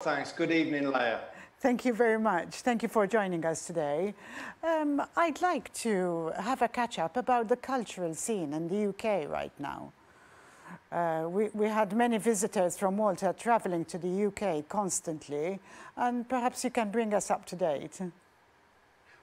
Thanks. Good evening, Leah. Thank you very much. Thank you for joining us today. I'd like to have a catch-up about the cultural scene in the UK right now. We had many visitors from Malta travelling to the UK constantly, and perhaps you can bring us up to date.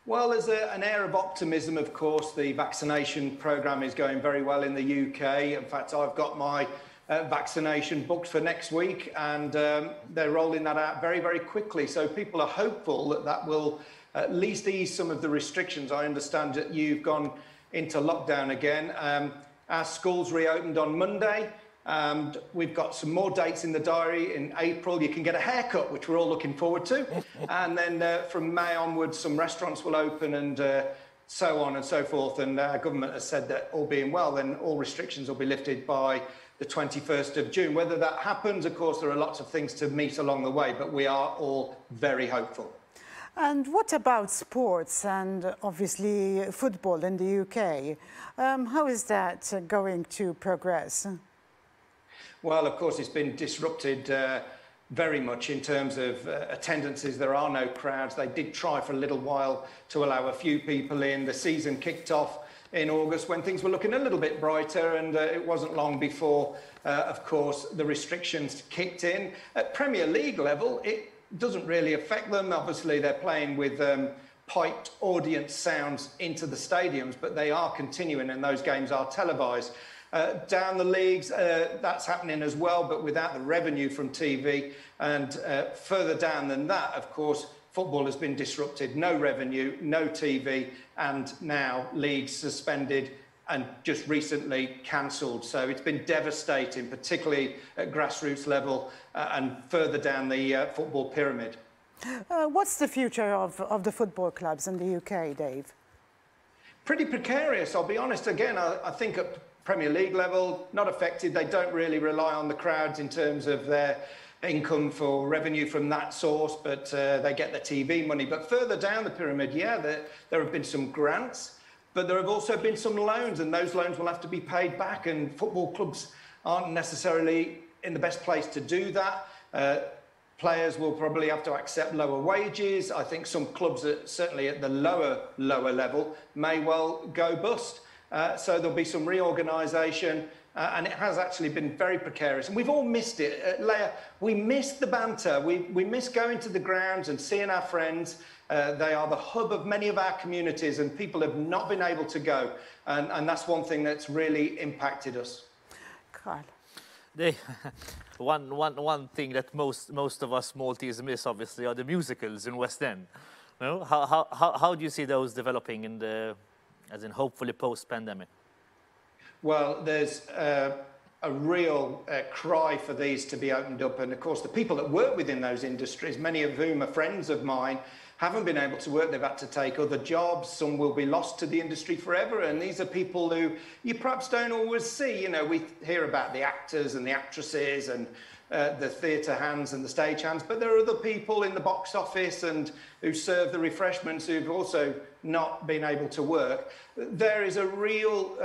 Well, there's an air of optimism, of course. The vaccination programme is going very well in the UK. In fact, I've got my vaccination booked for next week, and they're rolling that out very, very quickly. So people are hopeful that that will at least ease some of the restrictions. I understand that you've gone into lockdown again. Our schools reopened on Monday. We've got some more dates in the diary. In April, you can get a haircut, which we're all looking forward to. And then from May onwards, some restaurants will open and so on and so forth. And our government has said that all being well, then all restrictions will be lifted by the 21st of June. Whether that happens, of course, there are lots of things to meet along the way, but we are all very hopeful. And what about sports and obviously football in the UK? How is that going to progress? Well, of course, it's been disrupted very much in terms of attendances. There are no crowds. They did try for a little while to allow a few people in. The season kicked off in August when things were looking a little bit brighter, and it wasn't long before, of course, the restrictions kicked in. At Premier League level, it doesn't really affect them. Obviously, they're playing with piped audience sounds into the stadiums, but they are continuing, and those games are televised. Down the leagues, that's happening as well, but without the revenue from TV. And further down than that, of course, football has been disrupted. No revenue, no TV, and now leagues suspended and just recently cancelled. So it's been devastating, particularly at grassroots level and further down the football pyramid. What's the future of the football clubs in the UK, Dave? Pretty precarious, I'll be honest. Again, I think at Premier League level, not affected. They don't really rely on the crowds in terms of their income for revenue from that source, but they get the TV money. But further down the pyramid, yeah, there have been some grants, but there have also been some loans, and those loans will have to be paid back, and football clubs aren't necessarily in the best place to do that. Players will probably have to accept lower wages. I think some clubs, certainly at the lower level, may well go bust. So there'll be some reorganisation, and it has actually been very precarious. And we've all missed it. Leah, we miss the banter. We miss going to the grounds and seeing our friends. They are the hub of many of our communities, and people have not been able to go. And that's one thing that's really impacted us. Karl. One thing that most of us Maltese miss, obviously, are the musicals in West End. No? How do you see those developing in the, as in hopefully post-pandemic? Well, there's a real cry for these to be opened up. And of course, the people that work within those industries, many of whom are friends of mine, haven't been able to work. They've had to take other jobs. Some will be lost to the industry forever. And these are people who you perhaps don't always see. You know, we hear about the actors and the actresses and the theatre hands and the stage hands, but there are other people in the box office and who serve the refreshments who've also not been able to work. There is a real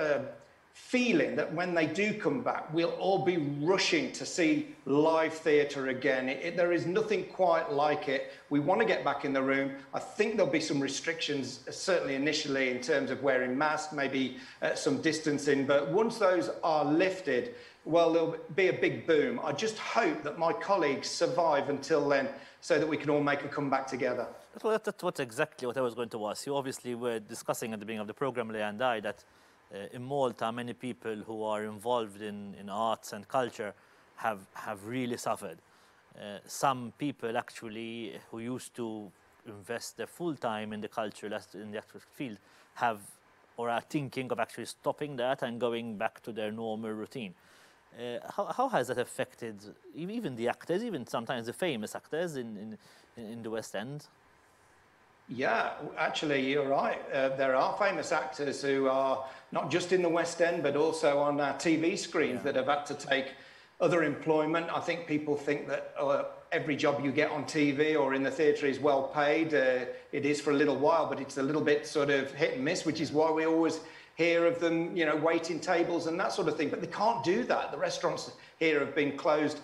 feeling that when they do come back, we'll all be rushing to see live theatre again. There is nothing quite like it. We want to get back in the room. I think there'll be some restrictions, certainly initially, in terms of wearing masks, maybe some distancing, but once those are lifted, well, there'll be a big boom. I just hope that my colleagues survive until then so that we can all make a comeback together. That's exactly what I was going to ask you. Obviously, we're discussing at the beginning of the program, Leah and I, that in Malta, many people who are involved in arts and culture have really suffered. Some people actually who used to invest their full time in the culture, in the actual field, have or are thinking of actually stopping that and going back to their normal routine. How has that affected even the actors, even sometimes the famous actors in the West End? Yeah, actually, you're right. There are famous actors who are not just in the West End, but also on our TV screens that have had to take other employment. I think people think that every job you get on TV or in the theatre is well paid. It is for a little while, but it's a little bit sort of hit and miss, which is why we always hear of them, you know, waiting tables and that sort of thing. But they can't do that. The restaurants here have been closed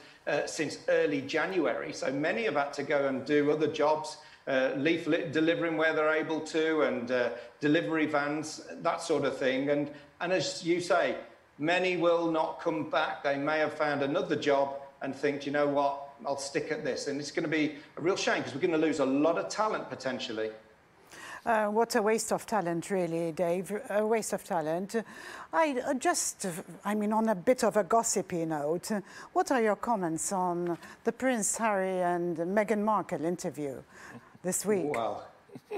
since early January. So many have had to go and do other jobs, leaflet delivering where they're able to, and delivery vans, that sort of thing. And as you say, many will not come back. They may have found another job and think, you know what, I'll stick at this. And it's going to be a real shame because we're going to lose a lot of talent potentially. What a waste of talent, really, Dave. A waste of talent. I mean, on a bit of a gossipy note, what are your comments on the Prince Harry and Meghan Markle interview this week? Well,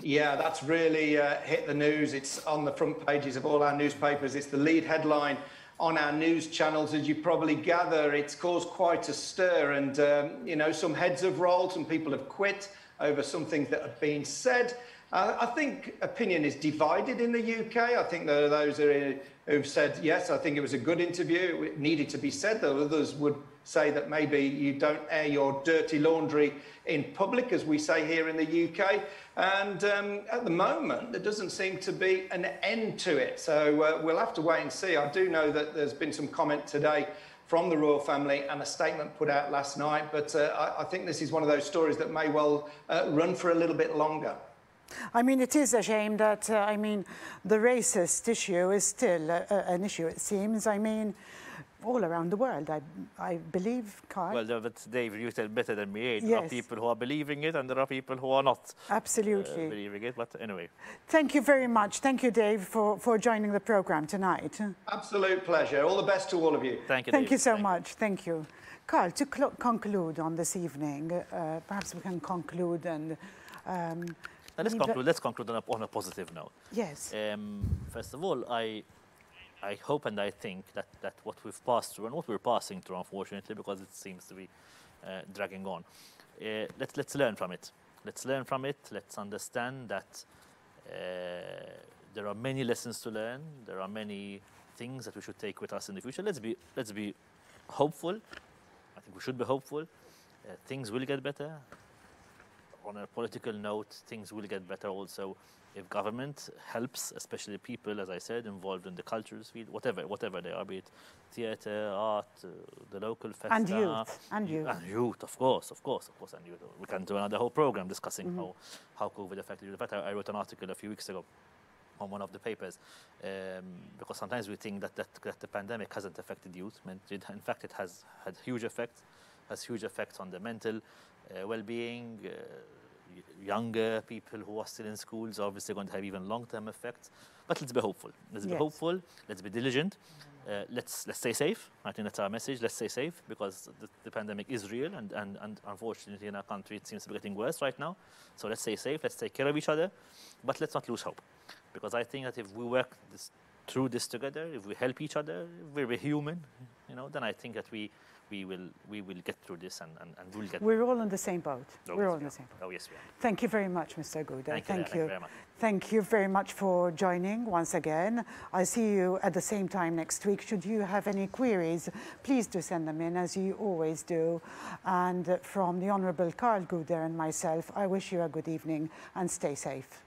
yeah, that's really hit the news. It's on the front pages of all our newspapers. It's the lead headline on our news channels. As you probably gather, it's caused quite a stir, and you know, some heads have rolled, some people have quit over some things that have been said. I think opinion is divided in the UK. I think there are those who've said, yes, I think it was a good interview. It needed to be said, though others would say that maybe you don't air your dirty laundry in public, as we say here in the UK. And at the moment, there doesn't seem to be an end to it. So we'll have to wait and see. I do know that there's been some comment today from the royal family and a statement put out last night. But I think this is one of those stories that may well run for a little bit longer. I mean, it is a shame that, I mean, the racist issue is still an issue, it seems. I mean, all around the world, I believe, Karl. Well, but Dave, you tell better than me. There Yes. are people who are believing it and there are people who are not Absolutely. believing it. But anyway. Thank you very much. Thank you, Dave, for joining the program tonight. Absolute pleasure. All the best to all of you. Thank you, Thank Dave. you so much. Thank you. Karl, to conclude on this evening, perhaps we can conclude and... Let's conclude on a positive note. Yes. First of all, I hope and I think that what we've passed through and what we're passing through, unfortunately, because it seems to be dragging on, let's learn from it. Let's learn from it. Let's understand that there are many lessons to learn. There are many things that we should take with us in the future. Let's be hopeful. I think we should be hopeful. Things will get better. On a political note, things will get better also if government helps, especially people, as I said, involved in the cultural field, whatever they are, be it theatre, art, the local festa. And youth. And youth, of course, and youth. We can do another whole program discussing how COVID affected youth. In fact, I wrote an article a few weeks ago on one of the papers, because sometimes we think that the pandemic hasn't affected youth. In fact, it has had huge effects on the mental well-being. Younger people who are still in schools are obviously going to have even long-term effects. But let's be hopeful. Let's be hopeful. Let's be diligent. Let's stay safe. I think that's our message. Let's stay safe because the pandemic is real, and unfortunately in our country it seems to be getting worse right now. So let's stay safe. Let's take care of each other, but let's not lose hope, because I think that if we work through this together, if we help each other, if we're human, then I think that we will get through this and we'll get. We're all in the same boat. We're all in the same boat. Oh yes, we are. Thank you very much, Mr. Gouder. Thank you very much. Thank you very much for joining once again. I'll see you at the same time next week. Should you have any queries, please do send them in, as you always do. And from the Honourable Karl Gouder and myself, I wish you a good evening and stay safe.